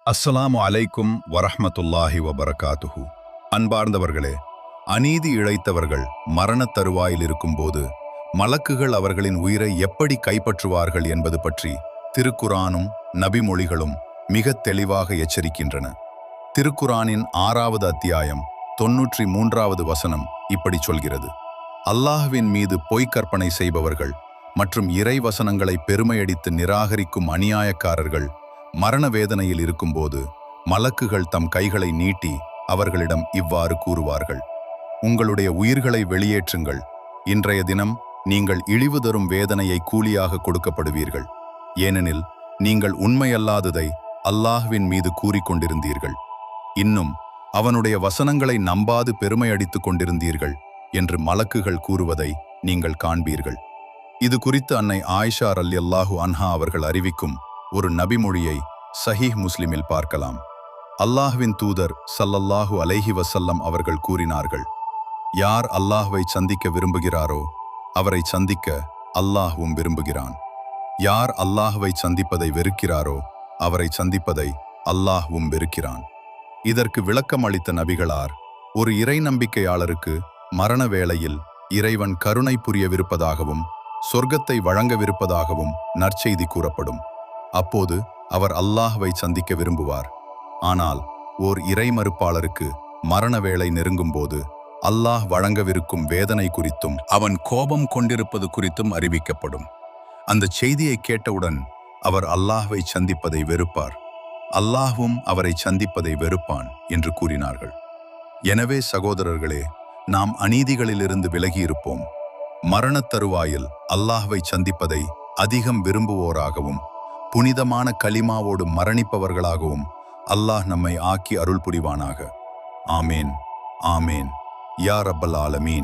அஸ்ஸலாமு அலைக்கும் வரஹ்மத்துல்லாஹி வபரகாத்துஹு. அன்பார்ந்தவர்களே, அநீதி இழைத்தவர்கள் மரணத் தருவாயில் இருக்கும்போது மலக்குகள் அவர்களின் உயிரை எப்படி கைப்பற்றுவார்கள் என்பது பற்றி திருக்குரானும் நபிமொழிகளும் மிகத் தெளிவாக எச்சரிக்கின்றன. திருக்குரானின் 6வது அத்தியாயம் 93வது வசனம் இப்படி சொல்கிறது: அல்லாஹ்வின் மீது பொய்க் கற்பனை செய்பவர்கள் மற்றும் இறை வசனங்களை பெருமையடித்து நிராகரிக்கும் அநியாயக்காரர்கள் மரண வேதனையில் இருக்கும்போது மலக்குகள் தம் கைகளை நீட்டி அவர்களிடம் இவ்வாறு கூறுவார்கள்: உங்களுடைய உயிர்களை வெளியேற்றுங்கள். இன்றைய தினம் நீங்கள் இழிவு தரும் வேதனையை கூலியாக கொடுக்கப்படுவீர்கள். ஏனெனில் நீங்கள் உண்மையல்லாததை அல்லாஹ்வின் மீது கூறிக்கொண்டிருந்தீர்கள். இன்னும் அவனுடைய வசனங்களை நம்பாது பெருமையடித்துக் கொண்டிருந்தீர்கள் என்று மலக்குகள் கூறுவதை நீங்கள் காண்பீர்கள். இது குறித்து அன்னை ஆயிஷா ரலியல்லாஹு அன்ஹா அவர்கள் அறிவிக்கும் ஒரு நபிமொழியை சஹீஹ் முஸ்லிமில் பார்க்கலாம். அல்லாஹ்வின் தூதர் ஸல்லல்லாஹு அலைஹி வஸல்லம் அவர்கள் கூறினார்கள்: யார் அல்லாஹ்வை சந்திக்க விரும்புகிறாரோ அவரை சந்திக்க அல்லாஹ்வும் விரும்புகிறான். யார் அல்லாஹ்வை சந்திப்பதை வெறுக்கிறாரோ அவரை சந்திப்பதை அல்லாஹ்வும் வெறுக்கிறான். இதற்கு விளக்கம் அளித்த நபிகளார், ஒரு இறை நம்பிக்கையாளருக்கு மரண வேளையில் இறைவன் கருணை புரியவிருப்பதாகவும் சொர்க்கத்தை வழங்கவிருப்பதாகவும் நற்செய்தி கூறப்படும். அப்போது அவர் அல்லாஹ்வை சந்திக்க விரும்புவார். ஆனால் ஓர் இறை மறுப்பாளருக்கு மரண வேளை நெருங்கும்போது அல்லாஹ் வழங்கவிருக்கும் வேதனை குறித்தும் அவன் கோபம் கொண்டிருப்பது குறித்தும் அறிவிக்கப்படும். அந்த செய்தியை கேட்டவுடன் அவர் அல்லாஹ்வை சந்திப்பதை வெறுப்பார். அல்லாஹ்வும் அவரை சந்திப்பதை வெறுப்பான் என்று கூறினார்கள். எனவே சகோதரர்களே, நாம் அநீதிகளிலிருந்து விலகியிருப்போம். மரணத் தருவாயில் அல்லாஹ்வை சந்திப்பதை அதிகம் விரும்புவோராகவும் புனிதமான கலிமாவோடு மரணிப்பவர்களாகவும் அல்லாஹ் நம்மை ஆக்கி அருள் புரிவானாக. ஆமேன், ஆமேன், யா ரப்பல் ஆலமீன்.